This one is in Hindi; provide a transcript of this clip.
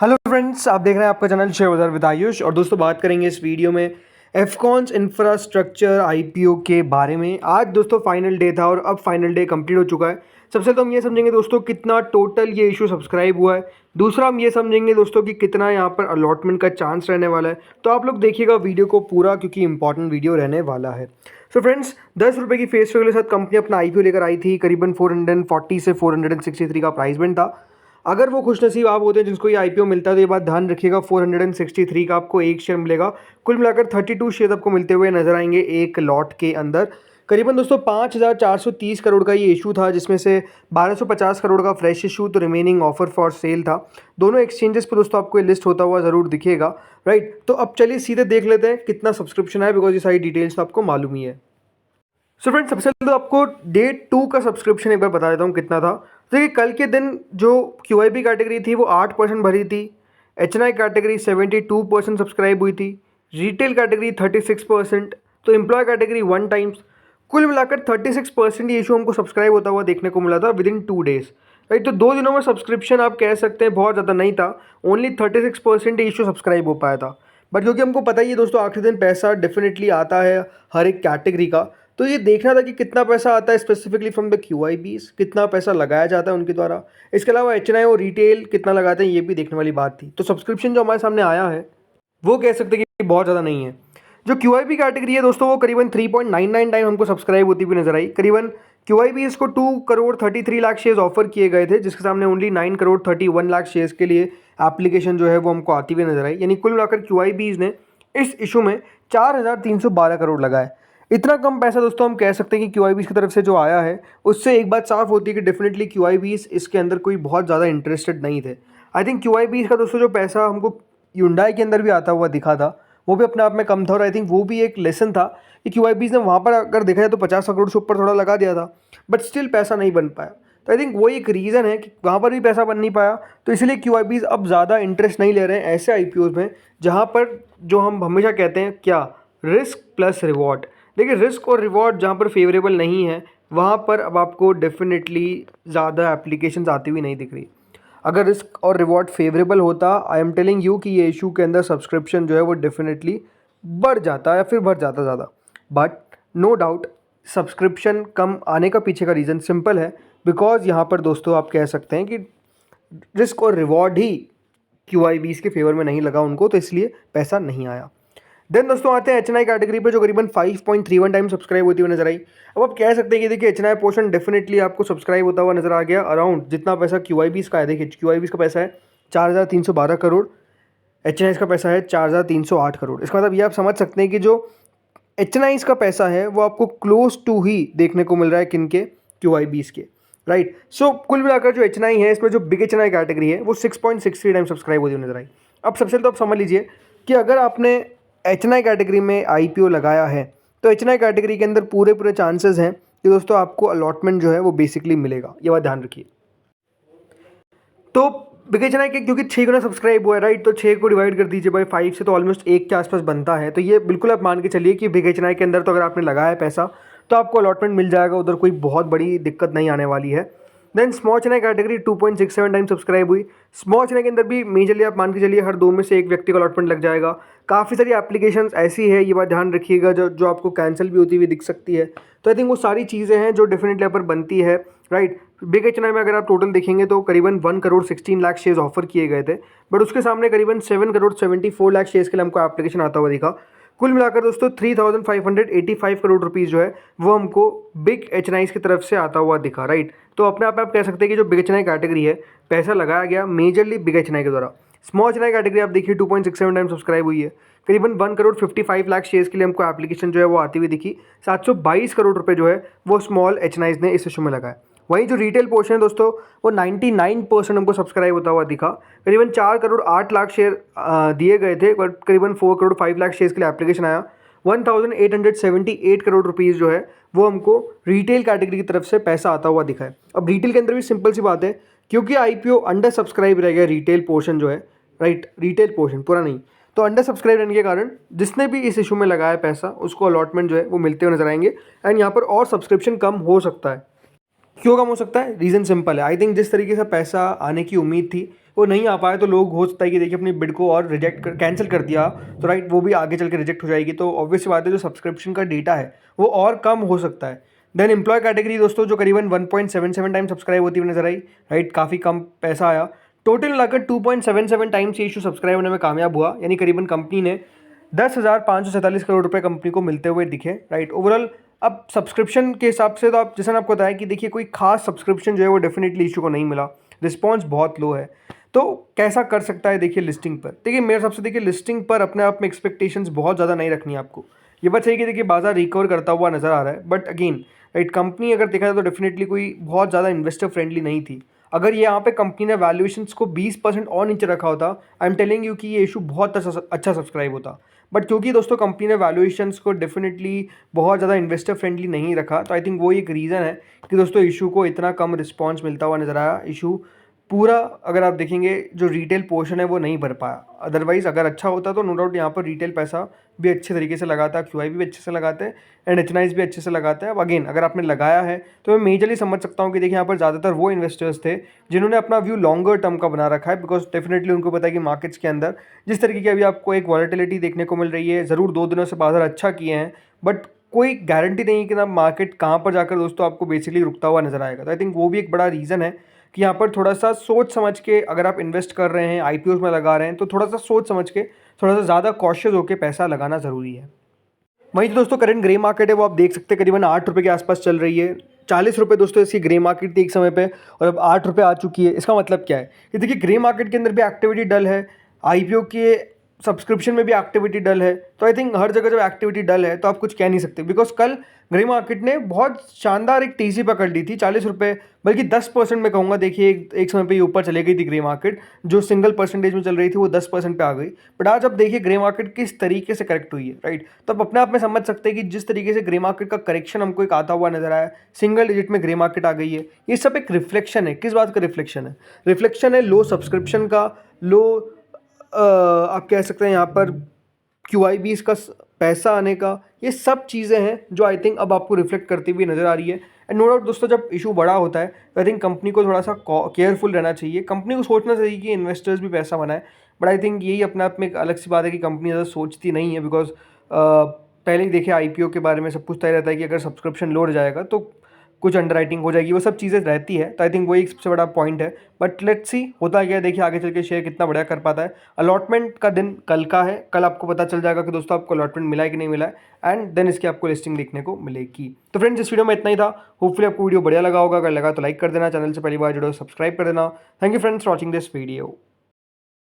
हेलो फ्रेंड्स, आप देख रहे हैं आपका चैनल शेयर बाजार विद आयुष। और दोस्तों बात करेंगे इस वीडियो में एफकॉन्स इंफ्रास्ट्रक्चर आईपीओ के बारे में। आज दोस्तों फाइनल डे था और अब फाइनल डे कंप्लीट हो चुका है। सबसे तो हम ये समझेंगे दोस्तों कितना टोटल ये इशू सब्सक्राइब हुआ है। दूसरा हम ये समझेंगे दोस्तों कि कितना यहाँ पर अलॉटमेंट का चांस रहने वाला है। तो आप लोग देखिएगा वीडियो को पूरा, क्योंकि इंपॉर्टेंट वीडियो रहने वाला है। सो फ्रेंड्स, 10 रुपये की फेस वैल्यू के साथ कंपनी अपना आईपीओ लेकर आई थी। करीबन 440 से 463 का प्राइस बैंड था। अगर वो खुशनसीब आप होते हैं जिसको ये आईपीओ मिलता है तो ये बात ध्यान रखिएगा, 463 का आपको एक शेयर मिलेगा। कुल मिलाकर 32 शेयर आपको मिलते हुए नजर आएंगे एक लॉट के अंदर। करीबन दोस्तों 5,430 करोड़ का ये इशू था, जिसमें से 1,250 करोड़ का फ्रेश इशू तो रिमेनिंग ऑफर फॉर सेल था। दोनों एक्सचेंजेस पर दोस्तों आपको ये लिस्ट होता हुआ ज़रूर दिखेगा, राइट। तो अब चलिए सीधे देख लेते हैं कितना सब्सक्रिप्शन है, बिकॉज ये सारी डिटेल्स तो आपको मालूम ही है। सो फ्रेंड्स, सबसे पहले तो आपको डे 2 का सब्सक्रिप्शन एक बार बता देता हूँ कितना था। तो देखिए, कल के दिन जो क्यूआईबी कैटेगरी थी वो 8% भरी थी। एचएनआई कैटेगरी 72% सब्सक्राइब हुई थी। Retail category 36%। तो एम्प्लॉय कैटेगरी 1 टाइम्स। कुल मिलाकर 36% ये इशू हमको सब्सक्राइब होता हुआ देखने को मिला था विद इन 2 डेज, राइट। तो 2 दिनों में सब्सक्रिप्शन आप कह सकते हैं बहुत ज़्यादा नहीं था। ओनली 36% ये इशू सब्सक्राइब हो पाया था। बट क्योंकि हमको पता ही है दोस्तों, आखिरी दिन पैसा डेफिनेटली आता है हर एक कैटेगरी का। तो ये देखना था कि कितना पैसा आता है स्पेसिफिकली फ्रॉम द क्यूआईबीज, कितना पैसा लगाया जाता है उनके द्वारा। इसके अलावा एचएनआई और रिटेल कितना लगाते हैं ये भी देखने वाली बात थी। तो सब्सक्रिप्शन जो हमारे सामने आया है वो कह सकते हैं कि बहुत ज़्यादा नहीं है। जो क्यूआईबी कैटेगरी है दोस्तों वो करीबन 3.99 टाइम हमको सब्सक्राइब होती हुई नजर आई। करीबन क्यूआईबी इसको 2 करोड़ 33 लाख शेयर्स ऑफर किए गए थे, जिसके सामने ओनली 9 करोड़ 31 लाख शेयर्स के लिए एप्लीकेशन जो है वो हमको आती हुई नजर आई। यानी कुल मिलाकर क्यूआईबीज ने इस इशू में 4,312 करोड़ लगाए। इतना कम पैसा दोस्तों हम कह सकते हैं कि क्यूआईबीज की तरफ से जो आया है उससे एक बात साफ होती है कि डेफिनेटली क्यूआईबीज इसके अंदर कोई बहुत ज़्यादा इंटरेस्टेड नहीं थे। आई थिंक क्यूआईबीज का दोस्तों जो पैसा हमको ह्युंडई के अंदर भी आता हुआ दिखा था वो भी अपने आप में कम था। और आई थिंक वो भी एक लेसन था कि क्यूआईबीज ने वहाँ पर अगर देखा जाए तो 50 करोड़ से ऊपर थोड़ा लगा दिया था, बट स्टिल पैसा नहीं बन पाया। तो आई थिंक वही एक रीज़न है कि वहाँ पर भी पैसा बन नहीं पाया। तो इसलिए क्यूआईबीज अब ज़्यादा इंटरेस्ट नहीं ले रहे हैं ऐसे आईपीओज में जहाँ पर जो हम हमेशा कहते हैं क्या, रिस्क प्लस रिवॉर्ड। देखिए, रिस्क और रिवॉर्ड जहाँ पर फेवरेबल नहीं है वहाँ पर अब आपको डेफिनेटली ज़्यादा एप्लीकेशंस आती हुई नहीं दिख रही। अगर रिस्क और रिवॉर्ड फेवरेबल होता, आई एम टेलिंग यू कि ये इशू के अंदर सब्सक्रिप्शन जो है वो डेफिनेटली बढ़ जाता या फिर बढ़ जाता ज़्यादा। बट नो डाउट सब्सक्रिप्शन कम आने का पीछे का रीज़न सिंपल है, बिकॉज यहाँ पर दोस्तों आप कह सकते हैं कि रिस्क और रिवॉर्ड ही क्यूआईबीज के फेवर में नहीं लगा उनको, तो इसलिए पैसा नहीं आया। देन दोस्तों आते हैं एचएनआई कैटेगरी पे, जो करीबन 5.31 टाइम सब्सक्राइब होती हुई नजर आई। अब आप कह सकते हैं कि देखिए एचएनआई पोर्शन डेफिनेटली आपको सब्सक्राइब होता हुआ नजर आ गया अराउंड जितना पैसा क्यूआईबीज का है। देखिए क्यूआईबीज का पैसा है 4,312 करोड़, एचएनआई का पैसा है 4,308 करोड़। इसका मतलब ये आप समझ सकते हैं कि जो एचएनआई का पैसा है वो आपको क्लोज टू ही देखने को मिल रहा है किनके, क्यूआईबीज के, राइट। सो कुल मिलाकर जो एचएनआई है इसमें जो बिग एचएनआई कैटेगरी है वो 6.63 टाइम सब्सक्राइब होती हुई नजर आई। अब सबसे तो आप समझ लीजिए कि अगर आपने एचएनआई कैटेगरी में आईपीओ लगाया है तो एचएनआई कैटेगरी के अंदर पूरे पूरे चांसेस हैं कि दोस्तों आपको अलॉटमेंट जो है वो बेसिकली मिलेगा। ये बात ध्यान रखिए। तो बिग एचएनआई के क्योंकि 6 गुना सब्सक्राइब हुआ है, राइट, तो 6 को डिवाइड कर दीजिए बाई 5 से तो ऑलमोस्ट 1 के आसपास बनता है। तो ये बिल्कुल आप मान के चलिए कि बिग एचएनआई के अंदर तो अगर आपने लगाया है पैसा तो आपको अलॉटमेंट मिल जाएगा, उधर कोई बहुत बड़ी दिक्कत नहीं आने वाली है। Then small HNI category 2.67 time subscribe हुई। स्मॉल एचएनआई के अंदर भी मेजरली आप मान के चलिए हर 2 में से 1 व्यक्ति का अलॉटमेंट लग जाएगा। काफ़ी सारी एप्लीकेशंस ऐसी है, ये बात ध्यान रखिएगा, जो आपको कैंसिल भी होती हुई दिख सकती है। तो आई थिंक वो सारी चीज़ें हैं जो डेफिनेटली यहाँ पर बनती है, राइट। बिग एचएनआई में अगर आप टोटल देखेंगे तो करीबन 1 करोड़ 16 लाख शेयर्स ऑफर किए गए थे, बट उसके सामने करीबन 7 करोड़ 74 लाख शेयर्स के लिए हमको एप्लीकेशन आता हुआ दिखा। कुल मिलाकर दोस्तों 3,585 करोड़ रुपीज़ जो है वो हमको बिग एचएनआई की तरफ से आता हुआ दिखा, राइट। तो अपने आप कह सकते हैं कि जो बिग एचएनआई कैटेगरी है पैसा लगाया गया मेजरली बिग एचएनआई के द्वारा। स्मॉल एचएनआई कैटेगरी आप देखिए 2.67 टाइम सब्सक्राइब हुई है। करीबन 1 करोड़ 55 लाख शेयर्स के लिए हमको एप्लीकेशन जो है वो आती हुई दिखी। 722 करोड़ रुपए जो है वो स्मॉल एचएनआई ने इस इशू में लगाया। वहीं जो रिटेल पोर्शन है दोस्तों वो 99% हमको सब्सक्राइब होता हुआ दिखा। करीबन 4 करोड़ 8 लाख शेयर दिए गए थे, बट करीबन 4 करोड़ 5 लाख शेयर्स के लिए एप्लीकेशन आया। 1,878 करोड़ रुपीज़ जो है वो हमको रिटेल कैटेगरी की तरफ से पैसा आता हुआ दिखा है। अब रिटेल के अंदर भी सिंपल सी बात है, क्योंकि आईपीओ अंडर सब्सक्राइब रह गया रिटेल पोर्शन जो है, राइट, रिटेल पोर्शन पूरा नहीं, तो अंडर सब्सक्राइब रहने के कारण जिसने भी इस इशू में लगाया पैसा उसको अलॉटमेंट जो है वो मिलते हुए नजर आएंगे। एंड यहाँ पर और सब्सक्रिप्शन कम हो सकता है। क्यों कम हो सकता है? रीज़न सिंपल है। आई थिंक जिस तरीके से पैसा आने की उम्मीद थी वो नहीं आ पाया तो लोग हो सकता है कि देखिए अपनी बिड को और कैंसिल कर दिया, तो राइट वो भी आगे चल के रिजेक्ट हो जाएगी। तो ऑब्वियस बात है जो सब्सक्रिप्शन का डेटा है वो और कम हो सकता है। देन एम्प्लॉय कैटेगरी दोस्तों जो करीबन 1.77 टाइम सब्सक्राइब होती हुई नजर आई, राइट काफ़ी कम पैसा आया। टोटल मिलाकर 2.77 टाइम्स ये इशू सब्सक्राइब होने में कामयाब हुआ, यानी करीबन कंपनी ने 10,547 करोड़ रुपए कंपनी को मिलते हुए दिखे, राइट। ओवरऑल अब सब्सक्रिप्शन के हिसाब से तो आप जैसा आपको बताया कि देखिए कोई खास सब्सक्रिप्शन जो है वो डेफिनेटली इशू को नहीं मिला, रिस्पॉन्स बहुत लो है। तो कैसा कर सकता है देखिए लिस्टिंग पर, देखिए मेरे हिसाब से देखिए लिस्टिंग पर अपने आप में एक्सपेक्टेशंस बहुत ज़्यादा नहीं रखनी है आपको। ये बात सही कि देखिए बाजार रिकवर करता हुआ नजर आ रहा है, बट अगेन राइट कंपनी अगर देखा जाए तो डेफिनेटली कोई बहुत ज़्यादा इन्वेस्टर फ्रेंडली नहीं थी। अगर ये यहाँ पे कंपनी ने वैल्यूएशंस को 20% और नीचे रखा होता, आई एम टेलिंग यू कि ये इशू बहुत अच्छा सब्सक्राइब होता। बट क्योंकि दोस्तों कंपनी ने वैल्यूएशंस को डेफिनेटली बहुत ज़्यादा इन्वेस्टर फ्रेंडली नहीं रखा, तो आई थिंक वो एक रीज़न है कि दोस्तों इशू को इतना कम रिस्पॉन्स मिलता हुआ नजर आया। इशू पूरा अगर आप देखेंगे जो रिटेल पोर्शन है वो नहीं भर पाया, अदरवाइज़ अगर अच्छा होता तो नो डाउट यहाँ पर रिटेल पैसा भी अच्छे तरीके से लगाता है, QIB भी अच्छे से लगाते हैं एंड HNIs भी अच्छे से लगाते हैं। अब अगेन अगर आपने लगाया है तो मैं मेजरली समझ सकता हूँ कि देखिए यहाँ पर ज़्यादातर वो इन्वेस्टर्स थे जिन्होंने अपना व्यू लॉन्गर टर्म का बना रखा है, बिकॉज डेफिनेटली उनको पता है कि मार्केट्स के अंदर जिस तरीके की अभी आपको एक वॉलेटिलिटी देखने को मिल रही है, ज़रूर 2 दिनों से बाजार अच्छा किए हैं, बट कोई गारंटी नहीं है कि ना मार्केट कहाँ पर जाकर दोस्तों आपको बेसिकली रुकता हुआ नजर आएगा। तो आई थिंक वो भी एक बड़ा रीज़न है कि यहाँ पर थोड़ा सा सोच समझ के अगर आप इन्वेस्ट कर रहे हैं, IPOs में लगा रहे हैं, तो थोड़ा सा सोच समझ के थोड़ा सा ज़्यादा कॉशियस होकर पैसा लगाना ज़रूरी है। वहीं जो दोस्तों करंट ग्रे मार्केट है वो आप देख सकते हैं करीबन 8 रुपये के आसपास चल रही है। 40 रुपये दोस्तों इसकी ग्रे मार्केट थी एक समय पे, और अब 8 रुपये आ चुकी है। इसका मतलब क्या है कि देखिए ग्रे मार्केट के अंदर भी एक्टिविटी डल है, IPO के सब्सक्रिप्शन में भी एक्टिविटी डल है। तो आई थिंक हर जगह जब एक्टिविटी डल है तो आप कुछ कह नहीं सकते, बिकॉज कल ग्रे मार्केट ने बहुत शानदार एक तेज़ी पकड़ ली थी 40 रुपये, बल्कि 10% में कहूँगा। देखिए एक समय पे ये ऊपर चले गई थी ग्रे मार्केट, जो सिंगल परसेंटेज में चल रही थी वो 10% पे आ गई। बट आज अब देखिए ग्रे मार्केट किस तरीके से करेक्ट हुई है, राइट। तो आप अपने आप में समझ सकते हैं कि जिस तरीके से ग्रे मार्केट का करेक्शन हमको एक आता हुआ नजर आया, सिंगल डिजिट में ग्रे मार्केट आ गई है, ये सब एक रिफ्लेक्शन है। किस बात का रिफ्लेक्शन है? रिफ्लेक्शन है लो सब्सक्रिप्शन का, लो आप कह सकते हैं यहाँ पर QIBs का पैसा आने का, ये सब चीज़ें हैं जो आई थिंक अब आपको रिफ्लेक्ट करती हुई नज़र आ रही है। एंड नो डाउट दोस्तों जब इशू बड़ा होता है तो आई थिंक कंपनी को थोड़ा सा केयरफुल रहना चाहिए, कंपनी को सोचना चाहिए कि इन्वेस्टर्स भी पैसा बनाए। बट आई थिंक यही अपने आप में एक अलग सी बात है कि कंपनी ज़्यादा सोचती नहीं है, बिकॉज पहले ही देखिए IPO के बारे में सब कुछ तय रहता है कि अगर सब्सक्रिप्शन लोड जाएगा तो कुछ अंडरराइटिंग हो जाएगी, वो सब चीज़ें रहती है। तो आई थिंक वही सबसे बड़ा पॉइंट है। बट लेट्स सी होता क्या है, देखिए आगे चल के शेयर कितना बढ़िया कर पाता है। अलॉटमेंट का दिन कल का है, कल आपको पता चल जाएगा कि दोस्तों आपको अलॉटमेंट मिला है कि नहीं मिला है, एंड देन इसकी आपको लिस्टिंग देखने को मिलेगी। तो फ्रेंड्स इस वीडियो में इतना ही था, होपफुली आपको वीडियो बढ़िया लगा होगा। अगर लगा तो लाइक कर देना, चैनल से पहली बार जुड़ो सब्सक्राइब कर देना। Thank you friends for watching this video.